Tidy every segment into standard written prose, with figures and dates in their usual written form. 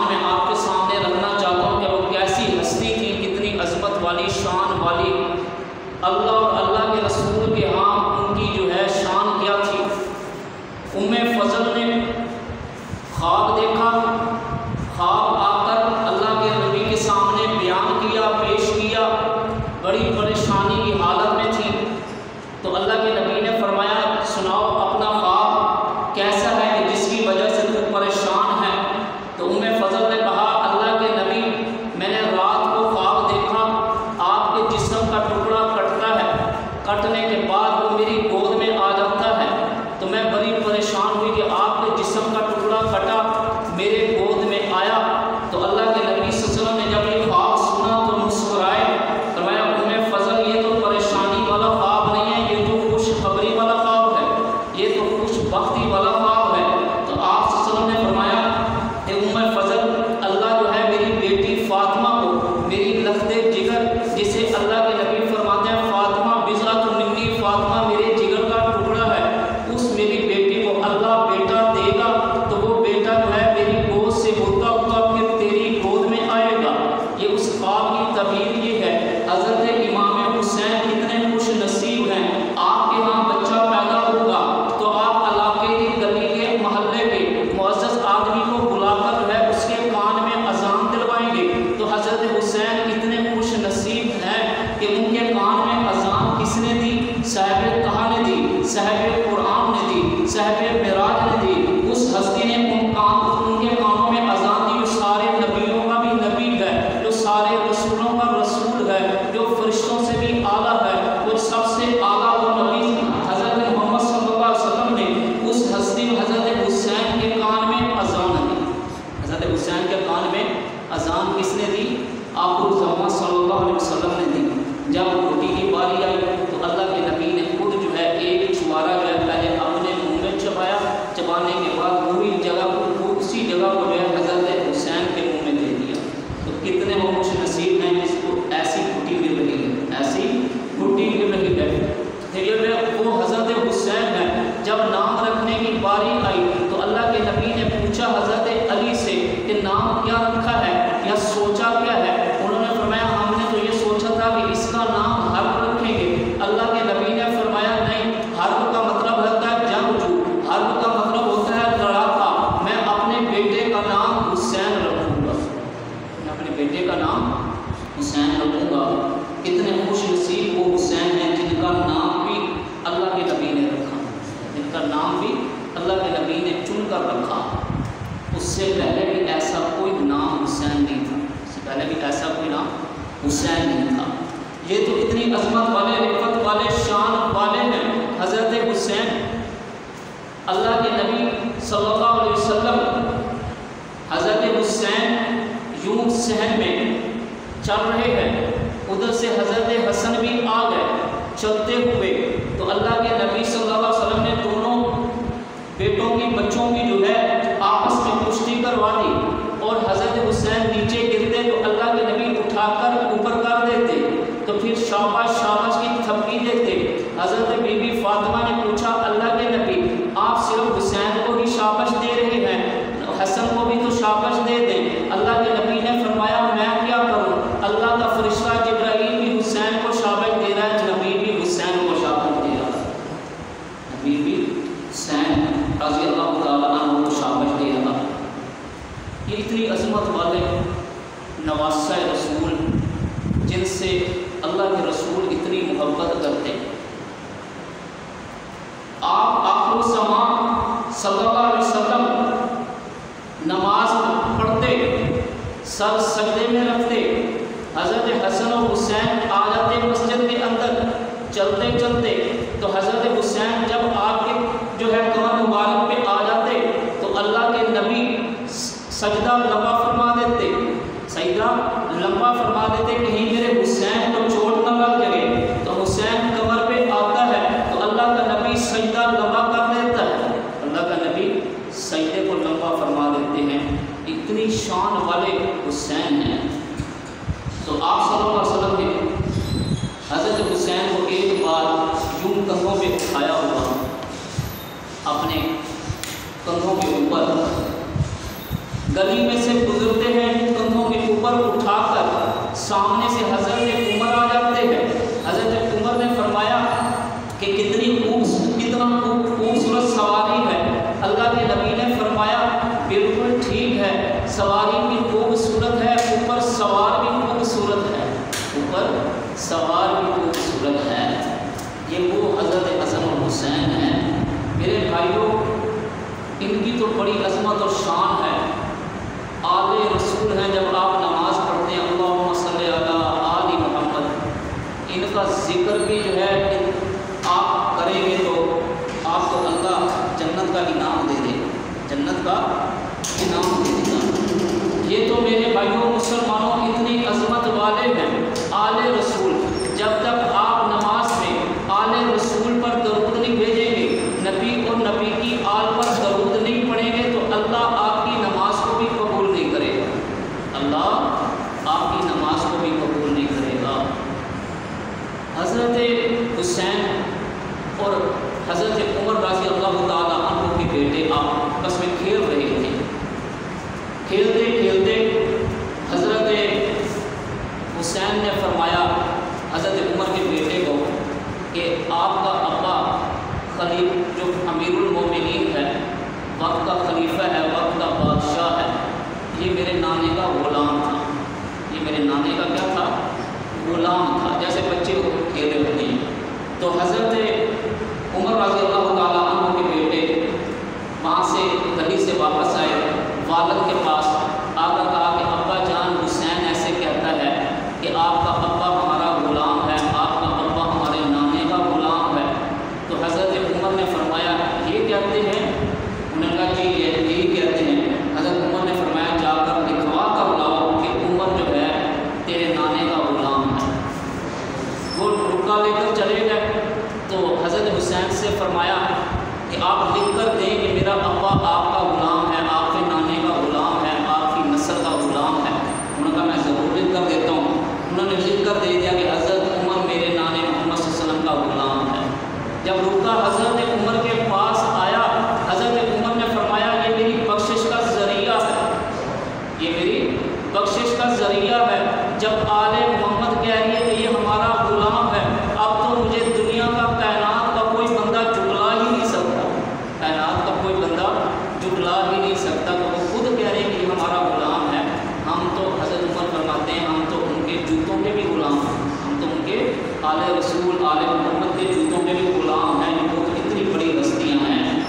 میں آپ کے سامنے رکھنا چاہتا ہوں کہ وہ کیسی ہستی تھی، کتنی عظمت والی، شان والی، اللہ اور اللہ کے رسول کے ہاں ان کی جو ہے شان کیا تھی۔ فضل نے خواب دیکھا، خواب آ کر اللہ کے نبی کے سامنے بیان کیا، پیش کیا، بڑی پریشانی کی حالت میں تھی۔ تو اللہ کے نبی نے فرمایا سناؤ اپنا خواب کیسا ہے کہ جس کی وجہ سے تو پریشان ہے۔ تو فضل نے کہا اللہ کے نبی میں نے رات کو خواب دیکھا آپ کے جسم کا ٹکڑا کٹتا ہے، کٹنے کے بعد وہ میری گود میں آ جاتا ہے، تو میں بڑی پریشان ہوئی کہ آپ کے جسم کا ٹکڑا کٹا میرے گود میں آیا۔ تو اللہ کے نبی صلی اللہ علیہ وسلم نے جب یہ خواب سنا تو مسکرائے، فرمایا فضل یہ تو پریشانی والا خواب نہیں ہے، یہ تو خوشخبری والا خواب ہے، یہ تو خوش بختی والا خواب ہے۔ تو آپ صلی اللہ علیہ وسلم نے فرمایا کہ فضل اللہ جو ہے میری بیٹی فاطمہ کو، میری لخت جگر جسے اللہ کے نبی فرماتے ہیں فاطمہ بضعۃ منی، فاطمہ میرے جگر کا ٹکڑا ہے، اس میری بیٹی کو اللہ بیٹا دے گا، تو وہ بیٹا جو ہے میری گود سے ہوتا ہوتا پھر تیری گود میں آئے گا۔ یہ اس خواب کی تعبیر یہ ہے۔ حضرت امام حسین کتنے خوش نصیب ہیں، آپ کے ہاں بچہ پیدا ہوگا تو آپ علاقے کی گلی کے محلے کے معزز آدمی کو بلا کر جو ہے اس کے کان میں اذان دلوائیں گے۔ تو حضرت حسین اتنے خوش نصیب ہیں کہ ان کے کان میں اذان کس نے دی؟ صاحب کہا نے دی، صاحب قرآن نے دی، صاحب معراج نے دی۔ اس ہستی نے ان کے کانوں میں اذان دی جو سارے نبیوں کا بھی نبی ہے، جو سارے رسولوں کا رسول ہے، جو فرشتوں سے بھی اعلیٰ ہے، وہ سب سے اعلیٰ وہ نبی حضرت محمد صلی اللہ علیہ وسلم نے اس ہستی حضرت حسین کے کان میں اذان دی۔ حضرت حسین کے کان میں اذان کس نے دی؟ آخر الزمان صلی اللہ علیہ وسلم نے دی۔ جب روٹی کی باری آئی تو اللہ کے نبی نے خود جو ہے ایک چھوارا جو ہے پہلے اپنے منہ میں چبایا، چبانے کے بعد وہی جگہ کو اسی جگہ کو جو ہے حضرت حسین کے منہ میں دے دیا۔ تو کتنے وہ خوش نصیب ہیں جس کو ایسی روٹی مل رہی ہے، ایسی روٹی مل رہی ہے۔ پھر وہ حضرت حسین ہے، جب نام رکھنے کی باری آئی تو اللہ کے نبی نے پوچھا حضرت علی سے کہ نام کیا رکھا ہے یا سوچا کیا ہے؟ انہوں نے فرمایا ہم نے تو یہ سوچا تھا کہ اس کا نام حرب رکھیں گے۔ اللہ کے نبی نے فرمایا نہیں، حرب کا مطلب ہوتا ہے جنگجو، حرب کا مطلب ہوتا ہے لڑاکا۔ میں اپنے بیٹے کا نام حسین رکھوں گا، میں اپنے بیٹے کا نام حسین رکھوں گا۔ کتنے خوش نصیب وہ حسین ہیں جن کا نام بھی اللہ کے نبی نے رکھا، جن کا نام بھی اللہ کے نبی نے چن کر رکھا۔ اس سے پہلے بھی ایسا کوئی نام حسین نہیں تھا، اس سے پہلے بھی ایسا کوئی نام حسین نہیں تھا۔ یہ تو اتنی عظمت والے، رفت والے، شان والے ہیں حضرت حسین۔ اللہ کے نبی صلی اللہ علیہ وسلم حضرت حسین یوں صحن میں چل رہے ہیں، ادھر سے حضرت حسن بھی آ گئے چلتے ہوئے، تو اللہ کے نبی صلی اللہ علیہ وسلم نے دونوں بیٹوں کی بچوں کی جو ہے آپس میں کشتی کروا دی، اور حضرت حسین نیچے گرتے تو اللہ کے نبی اٹھا کر اوپر کر دیتے، تو پھر شاباش شاباش کی تھپکی دیتے۔ حضرت بی بی فاطمہ نے پوچھا اللہ کے نبی آپ صرف حسین کو ہی شاباش دے رہے ہیں، حسن کو بھی تو شاباش دے دیں۔ اللہ کے نبی نے فرمایا میں کیا کروں، اللہ کا فرشتہ جبرائیل بھی حسین کو شاباش دے رہا ہے، نبی بھی حسین کو شاباش دے رہا ہے، نبی بھی حسین رضی اللہ تعالیٰ عنہ کو شاباش دے رہا ہے۔ یہ اتنی عظمت والے نواسہ رسول جن سے اللہ کے رسول اتنی محبت کرتے ہیں۔ آپ آخر الزمان صلی اللہ علیہ وسلم نماز پڑھتے، سر سجدے میں رکھتے، حضرت حسن و حسین آ جاتے مسجد کے اندر چلتے چلتے، تو حضرت حسین جب آپ کے جو ہے کمر مبارک پہ آ جاتے تو اللہ کے نبی سجدہ لمبا فرما دیتے، سجدہ لمبا فرما دیتے کہیں میرے حسین کو چوٹ نہ لگ جائے۔ تو حسین کمر پہ آتا ہے تو اللہ کا نبی سجدہ لمبا کر دیتا ہے، اللہ کا نبی سجدے کو لمبا فرما دیتے ہیں۔ اتنی شان والے حسین ہیں۔ تو آپ صلی اللہ علیہ وسلم نے حضرت حسین کو ایک بار یوں کندھوں پہ اٹھایا ہوا، اپنے کندھوں کے اوپر گلی میں سے گزر سواری بھی خوبصورت ہے، اوپر سوار بھی خوبصورت ہے، اوپر سوار بھی خوبصورت ہے۔ یہ وہ حضرت حسن اور حسین ہیں۔ میرے بھائیوں، ان کی تو بڑی عظمت اور شان ہے، آل رسول ہیں۔ جب آپ نماز پڑھتے ہیں اللہم صلی علی آل محمد، ان کا ذکر بھی جو ہے آپ کریں گے تو آپ کو اللہ جنت کا انعام دے دے، جنت کا انعام دے دے گا۔ یہ تو میرے بھائیوں مسلمانوں اتنی عظمت والے ہیں آل رسول۔ جب تک آپ نماز میں آل رسول پر درود نہیں بھیجیں گے، نبی اور نبی کی آل پر درود نہیں پڑھیں گے، تو اللہ آپ کی نماز کو بھی قبول نہیں کرے گا، اللہ آپ کی نماز کو بھی قبول نہیں کرے گا۔ حضرت حسین اور حضرت عمر رضی اللہ تعالیٰ عنہ کے بیٹے آپس میں کھیل رہے تھے۔ کھیلتے کھیلتے حضرت حسین نے فرمایا حضرت عمر کے بیٹے کو کہ آپ کا ابا خلیف جو امیر المومنین ہے، وقت کا خلیفہ ہے، وقت کا بادشاہ ہے، یہ میرے نانے کا غلام تھا، یہ میرے نانے کا کیا تھا؟ غلام تھا، جیسے بچے کھیلے ہوتے ہیں۔ تو حضرت عمر رضی اللہ تعالیٰ عنہ کے بیٹے وہاں سے گلی سے واپس آئے، والد کے پاس آ کر کہا کہ ابا جان حسین ایسے کہتا ہے کہ آپ کا ابا ہمارا غلام ہے، آپ کا ابا ہمارے نانے کا غلام ہے۔ تو حضرت عمر نے فرمایا یہ کہتے ہیں؟ انہوں نے کہا جی یہی کہتے ہیں۔ حضرت عمر نے فرمایا جا کر لکھوا کر لاؤ کہ عمر جو ہے تیرے نانے کا غلام ہے۔ وہ رکا لے کر چلے گئے تو حضرت حسین سے فرمایا کہ آپ لکھ کر دیں کہ میرا ابا آپ کا غلام ہے، آپ کے نانے کا غلام ہے، آپ کی نسل کا غلام ہے۔ انہوں نے کہا میں ضرور لکھ کر دیتا ہوں۔ انہوں نے لکھ کر دے دیا کہ حضرت عمر میرے نانے محمد صلی اللہ علیہ وسلم کا غلام ہے۔ جب رکا حضرت عمر کے پاس آیا، حضرت عمر نے فرمایا یہ میری بخشش کا ذریعہ ہے، یہ میری بخشش کا ذریعہ ہے۔ جب آل محمد کہہ رہی ہے کہ یہ ہمارا غلام ہے، اب تو مجھے دنیا کا کائنات کا کوئی بندہ جھٹلا ہی نہیں سکتا، کائنات کا کوئی بندہ جھٹلا ہی نہیں سکتا۔ تو وہ خود کہہ رہے ہیں کہ یہ ہمارا غلام ہے۔ ہم تو حضرت عمر فرماتے ہیں ہم تو ان کے جوتوں کے بھی غلام ہیں، ہم تو ان کے آل رسول آل محمد کے جوتوں کے بھی غلام ہیں، یہ وہ اتنی بڑی ہستیاں ہیں۔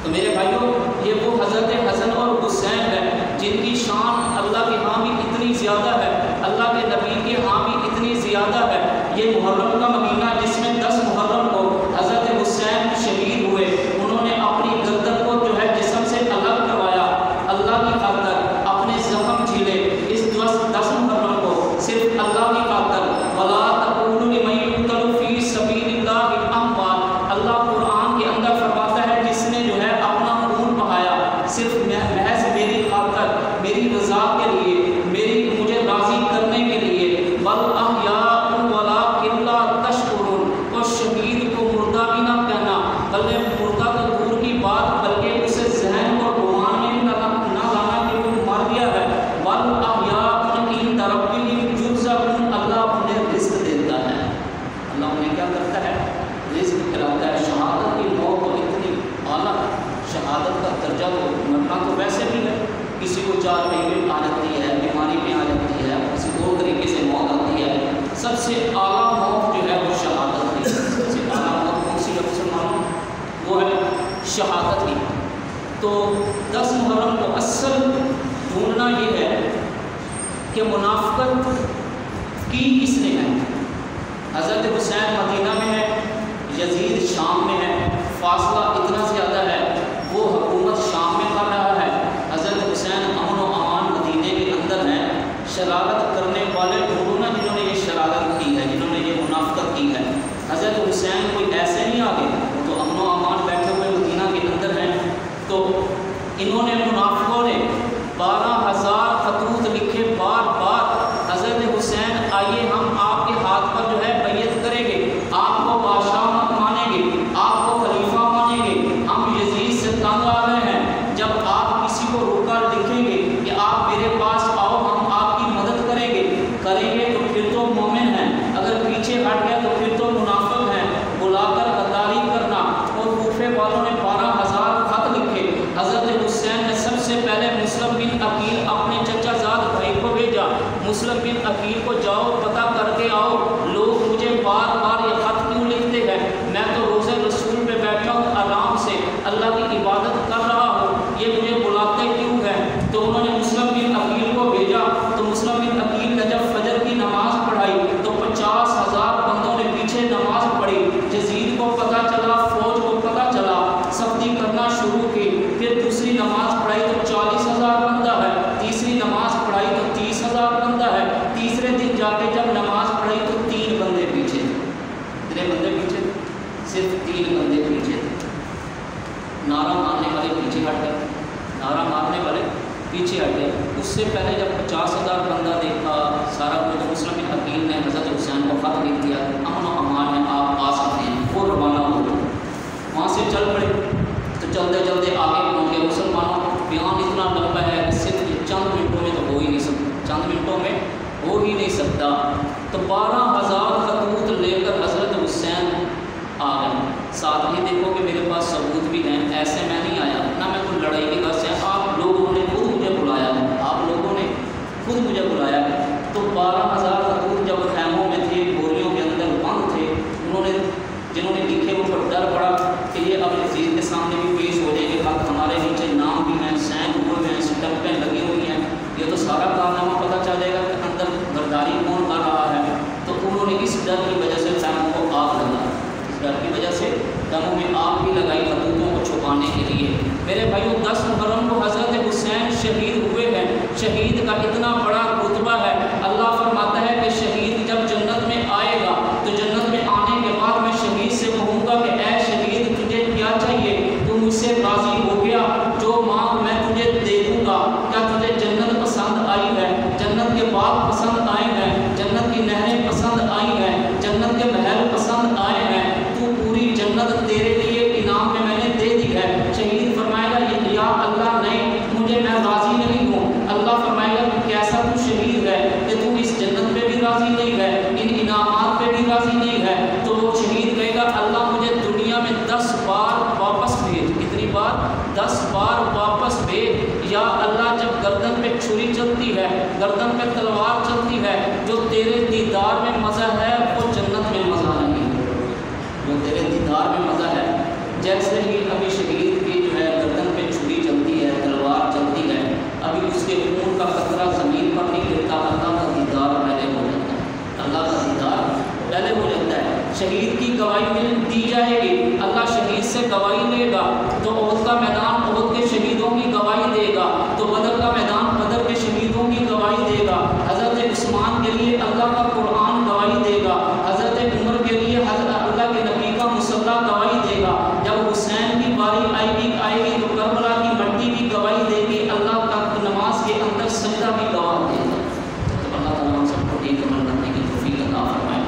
تو میرے بھائیوں، یہ وہ حضرت حسن اور حسین ہے جن کی شان اللہ کے ہاں بھی اتنی زیادہ ہے، اللہ کے نبی کے ہاں بھی اتنی زیادہ ہے۔ یہ محرم کا مہینہ جس میں 10 محرم کو حضرت حسین شہید ہوئے، انہوں نے اپنی گردن کو جو ہے جسم سے الگ کروایا، اللہ کی خاطر اپنے زخم جھیلے۔ اس 10 محرم کو صرف اللہ کی خاطر وَلَا تَقُولُوا لِمَن يُقْتَلُ فِي سَبِيلِ اللَّهِ أَمْوَاتٌ، اللہ قرآن کے اندر فرماتا ہے جس نے جو ہے اپنا خون بہایا صرف محض میری خاطر، میری رضا کے لیے، مجھے راضی کرنے کے لیے، بل احیاء ولکن لا تشعرون، اور شہید کو مردہ بھی نہ کہنا، بلکہ مردہ تو دور کی بات بلکہ اسے ذہن اور گمان میں بھی نہ لانا کہ وہ مر گیا ہے۔ بل احیاء عند ربہم یرزقون، اللہ انہیں رزق دیتا ہے، اللہ انہیں کیا کرتا ہے؟ رزق کھلاتا ہے۔ شہادت کی موت تو اتنی اعلیٰ شہادت کا درجہ تو مرنا تو ویسے بھی ہے، کسی کو 4 مہینے آ جاتی ہے، بیماری میں آ جاتی ہے، کسی 2 طریقے سے موت آتی ہے۔ سب سے اعلیٰ موت جو ہے وہ شہادت کی، سب سے اعلیٰ موت کون سی ہے مسلمانوں؟ وہ ہے شہادت کی۔ تو 10 محرم کو اصل ڈھونڈنا یہ ہے کہ منافقت کی کس نے ہے۔ حضرت حسین مدینہ میں ہے، یزید شام میں ہے، فاصلہ اتنا زیادہ ہے، وہ حکومت شام میں کر رہا ہے، حضرت حسین امن و امان مدینے کے اندر ہیں۔ شرارت کرنے والے لوگوں نے جنہوں نے یہ شرارت کی ہے، جنہوں نے یہ منافقت کی ہے، حضرت حسین کوئی ایسے نہیں آگے، وہ تو امن و امان بیٹھے ہوئے مدینہ کے اندر ہیں۔ تو انہوں نے منافقوں نے 12,000 خطوط لکھے بار بار، حضرت حسین آئیے ہم آپ کے ہاتھ پر جو ہے بیعت کریں گے، آپ کو بادشاہ مت مانیں گے، آپ کو خلیفہ مانیں گے، ہم یزید سے تنگ آ رہے ہیں۔ جب آپ کسی کو روکا لکھیں گے کہ آپ میرے پاس آؤ ہم آپ کی مدد کریں گے تو پھر تو مومن ہیں، اگر پیچھے ہٹ گیا تو پھر تو منافق ہیں۔ بلا کر غداری کرنا، اور کوفے والوں نے 12,000 خط لکھے۔ حضرت حسین نے سب سے پہلے مسلم بن عقیل مسلم بن عقیل کو جاؤ پتہ کر کے آؤ، لوگ مجھے بار بار یہ خط کیوں لکھتے ہیں، میں تو روزے رسول پہ بیٹھا ہوں آرام سے اللہ کی عبادت کر رہا ہوں، یہ مجھے بلاتے کیوں ہیں؟ تو انہوں نے مسلم بن عقیل کو بھیجا، تو مسلم بن عقیل نے جب فجر کی نماز پڑھائی تو 50,000 بندوں نے پیچھے نماز پڑھی، یزید کو پتہ چلا، فوج کو پتہ چلا، سختی کرنا شروع کی، پھر دوسری نماز پڑھائی تو 40,000 بندہ ہے، تیسری نماز پڑھائی تو 30,000 بندہ ہے، تیسرے دن جا کے جب نماز پڑھائی تو 3 بندے پیچھے تھے، کتنے بندے پیچھے تھے؟ صرف 3 بندے پیچھے تھے۔ نعرہ مارنے والے پیچھے ہٹ گئے، نعرہ مارنے والے پیچھے ہٹ گئے۔ اس سے پہلے جب 50,000 بندہ دیکھا سارا کچھ، مسلم بن عقیل نے حضرت حسین کو خط لکھ دیا، امن و امان ہے، آپ آ سکتے ہیں، وہ روانہ ہو گئے، وہاں سے چل پڑے۔ تو چلتے چلتے آگے پہنچ گئے۔ مسلمانوں بیان اتنا لمبا ہے کہ صرف چند منٹوں میں تو ہو ہی نہیں سکتا، چند منٹوں میں ہو ہی نہیں سکتا۔ تو 12,000 خطوط لے کر حضرت حسین آ گئے۔ ساتھ ہی دیکھو کہ میرے پاس ثبوت بھی ہیں، ایسے میں نہیں آیا، نہ میں کوئی لڑائی کی غرض سے، آپ لوگوں نے خود مجھے بلایا ہے، آپ لوگوں نے خود مجھے بلایا ہے۔ تو 12,000 خطوط جب خیموں میں تھے، بوریوں کے اندر بند تھے، انہوں نے جنہوں نے لکھے ان پر ڈر پڑا کہ یہ اب یزید کے سامنے بھی پیش ہو جائیں گے، خط ہمارے نیچے نام بھی ہیں، سین ہوئے ہیں، سٹمپیں لگی ہوئی ہیں، یہ تو سارا کارنامہ پتہ چل جائے گا کہ اندر غداری کون کر رہا ہے۔ تو انہوں نے اس ڈر کی وجہ سے خیموں کو آگ لگا، اس ڈر کی وجہ سے خیموں میں آگ بھی لگائی خطوطوں کو چھپانے کے لیے۔ میرے بھائیوں 10 محرم کو حضرت حسین شہید ہوئے ہیں، شہید کا اتنا بڑا رتبہ ہے، اللہ فرماتا ہے کہ شہید جب جنت میں آئے گا تو جنت میں آنے کے بعد میں شہید سے کہوں گا کہ اے شہید تجھے کیا چاہیے، تو مجھ سے راضی ہو گیا، جو مانگ میں تجھے دے دوں گا، کیا تجھے جنت پسند آئی ہے، جنت کے باغ پسند آئے ہیں، جنت کی نہریں پسند آئی ہیں، جنت کے محل پسند آئے ہیں، تو پوری جنت تیرے لیے انعام میں نے دے دی ہے۔ شہید فرمائے گا یا اللہ نہیں، مجھے میں راضی نہیں ہوں۔ اللہ فرمائے گا کہ کیسا تو شہید ہے کہ تو اس جنت پہ بھی راضی نہیں ہے، ان انعامات پہ بھی راضی نہیں ہے۔ تو وہ شہید کہے گا اللہ مجھے دنیا میں 10 بار واپس بھیج، کتنی بار؟ 10 بار واپس بھیج، یا اللہ جب گردن پہ چھری چلتی ہے، گردن پہ تلوار چلتی ہے، جو تیرے دیدار میں مزہ ہے وہ جنت میں مزہ نہیں، جو تیرے دیدار میں مزہ ہے۔ جیسے ہی ابھی شہید کی جو ہے گردن پہ چھری چلتی ہے، تلوار چلتی ہے، ابھی اس کے خون کا قطرہ زمین پر نہیں گرتا، اللہ کا دیدار پہلے ہو جاتا ہے، اللہ کا دیدار پہلے ہو جاتا ہے۔ شہید کی گواہی دی جائے گی، اللہ شہید سے گواہی لے گا، تو احد کا میدان احد کے شہیدوں کی گواہی دے گا، تو بدر کا میدان بدر کے شہیدوں کی گواہی دے گا، حضرت عثمان کے لیے اللہ کا قرآن گواہی دے گا، حضرت عمر کے لیے حضرت اللہ کے نبی کا مصلی گواہی دے گا، جب حسین کی باری آئے گی تو کربلا کی مٹی بھی گواہی دے گی، اللہ کا نماز کے اندر سجدہ بھی گواہ دے گا۔ تو اللہ تعالیٰ ہم سب کو ٹھیک عمل کرنے کی توفیق عطا فرمائے۔